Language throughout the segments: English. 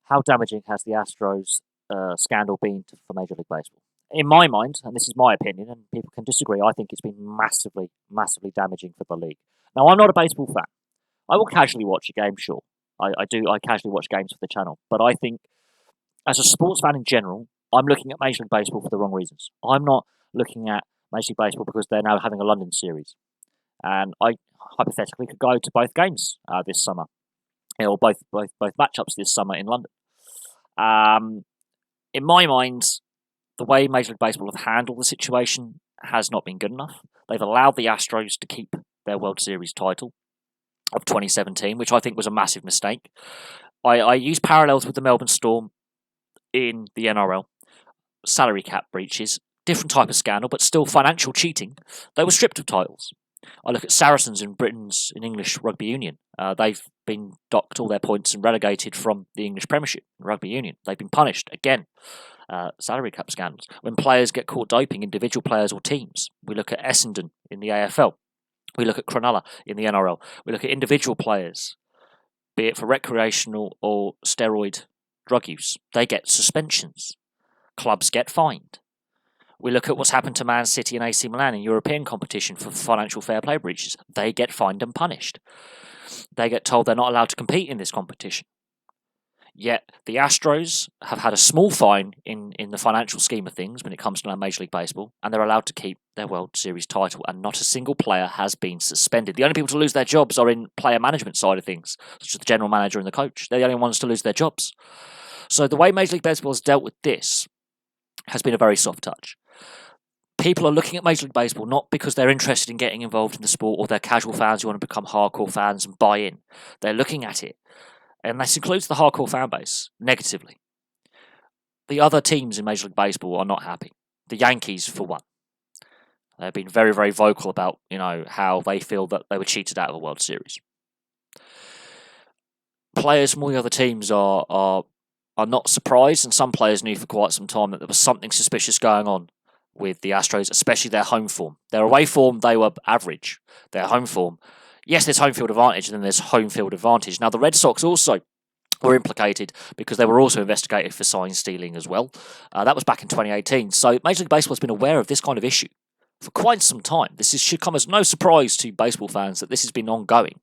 how damaging has the Astros scandal been for Major League Baseball? In my mind, and this is my opinion, and people can disagree, I think it's been massively, massively damaging for the league. Now, I'm not a baseball fan. I will casually watch a game, sure. I do. I casually watch games for the channel. But I think, as a sports fan in general, I'm looking at Major League Baseball for the wrong reasons. I'm not looking at Major League Baseball because they're now having a London series. And I hypothetically could go to both games this summer, or both matchups this summer in London. In my mind, the way Major League Baseball have handled the situation has not been good enough. They've allowed the Astros to keep their World Series title of 2017, which I think was a massive mistake. I use parallels with the Melbourne Storm in the NRL. Salary cap breaches, different type of scandal, but still financial cheating. They were stripped of titles. I look at Saracens in English rugby union. They've been docked all their points and relegated from the English Premiership rugby union. They've been punished again. Salary cap scandals. When players get caught doping, individual players or teams. We look at Essendon in the AFL. We look at Cronulla in the NRL. We look at individual players, be it for recreational or steroid drug use. They get suspensions. Clubs get fined. We look at what's happened to Man City and AC Milan in European competition for financial fair play breaches. They get fined and punished. They get told they're not allowed to compete in this competition. Yet the Astros have had a small fine in the financial scheme of things when it comes to Major League Baseball, and they're allowed to keep their World Series title, and not a single player has been suspended. The only people to lose their jobs are in player management side of things, such as the general manager and the coach. They're the only ones to lose their jobs. So the way Major League Baseball has dealt with this has been a very soft touch. People are looking at Major League Baseball not because they're interested in getting involved in the sport or they're casual fans who want to become hardcore fans and buy in. They're looking at it, and this includes the hardcore fan base, negatively. The other teams in Major League Baseball are not happy. The Yankees, for one. They've been very, very vocal about, how they feel that they were cheated out of a World Series. Players from all the other teams are not surprised, and some players knew for quite some time that there was something suspicious going on with the Astros, especially their home form. Their away form, they were average. Their home form, yes, there's home field advantage, and then there's home field advantage. Now, the Red Sox also were implicated because they were also investigated for sign stealing as well. That was back in 2018. So Major League Baseball has been aware of this kind of issue for quite some time. Should come as no surprise to baseball fans that this has been ongoing.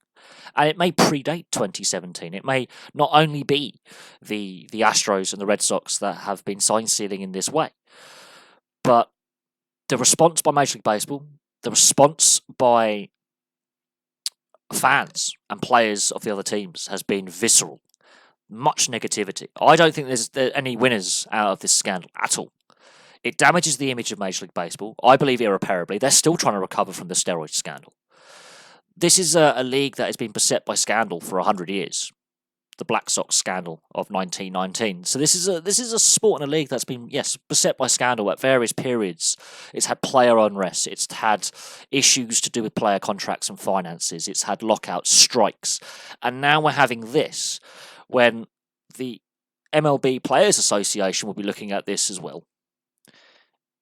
And it may predate 2017. It may not only be the Astros and the Red Sox that have been sign stealing in this way, but the response by Major League Baseball, the response by fans and players of the other teams has been visceral. Much negativity. I don't think there's any winners out of this scandal at all. It damages the image of Major League Baseball, I believe irreparably. They're still trying to recover from the steroid scandal. This is a league that has been beset by scandal for 100 years. The Black Sox scandal of 1919. So this is a sport and a league that's been, yes, beset by scandal at various periods. It's had player unrest. It's had issues to do with player contracts and finances. It's had lockouts, strikes. And now we're having this when the MLB Players Association will be looking at this as well.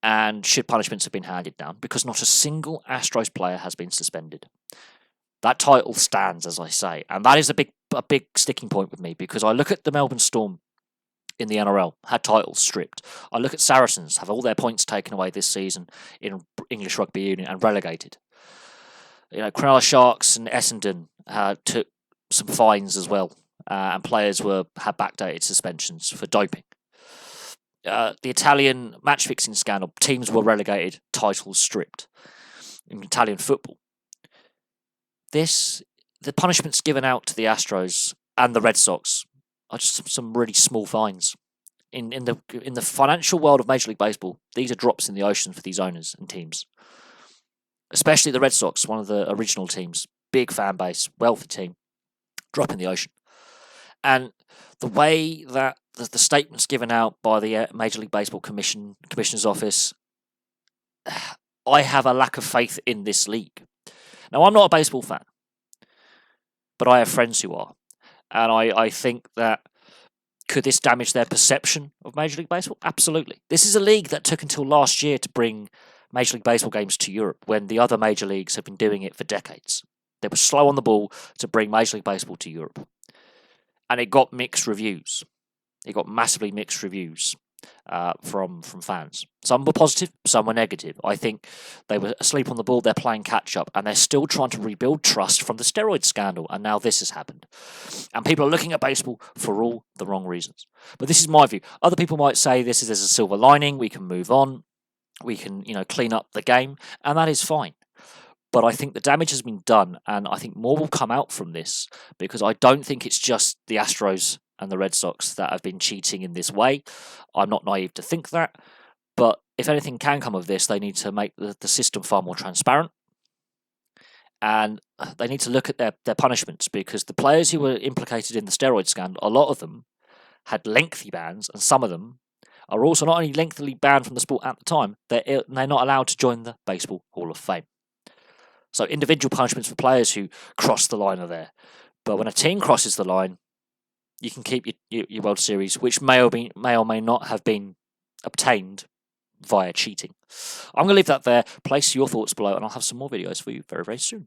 And should punishments have been handed down, because not a single Astros player has been suspended. That title stands, as I say, and that is a big sticking point with me, because I look at the Melbourne Storm in the NRL, had titles stripped. I look at Saracens, have all their points taken away this season in English rugby union and relegated. Cronulla Sharks and Essendon took some fines as well, and players had backdated suspensions for doping. The Italian match fixing scandal, teams were relegated, titles stripped in Italian football. The punishments given out to the Astros and the Red Sox are just some really small fines. In the financial world of Major League Baseball, these are drops in the ocean for these owners and teams. Especially the Red Sox, one of the original teams, big fan base, wealthy team, drop in the ocean. And the way that the statements given out by the Major League Baseball Commissioner's Office, I have a lack of faith in this league. Now, I'm not a baseball fan, but I have friends who are. And I think that, could this damage their perception of Major League Baseball? Absolutely. This is a league that took until last year to bring Major League Baseball games to Europe, when the other major leagues have been doing it for decades. They were slow on the ball to bring Major League Baseball to Europe. And it got mixed reviews. It got massively mixed reviews from fans. Some were positive, some were negative. I think they were asleep on the ball, they're playing catch up, and they're still trying to rebuild trust from the steroid scandal, and now this has happened. And people are looking at baseball for all the wrong reasons. But this is my view. Other people might say there's a silver lining, we can move on, we can, clean up the game, and that is fine. But I think the damage has been done, and I think more will come out from this, because I don't think it's just the Astros and the Red Sox that have been cheating in this way. I'm not naive to think that, but if anything can come of this, they need to make the system far more transparent, and they need to look at their punishments, because the players who were implicated in the steroid scandal, a lot of them had lengthy bans, and some of them are also not only lengthily banned from the sport at the time, they're not allowed to join the Baseball Hall of Fame. So individual punishments for players who cross the line are there. But when a team crosses the line, you can keep your World Series, which may or may not have been obtained via cheating. I'm going to leave that there. Place your thoughts below, and I'll have some more videos for you very, very soon.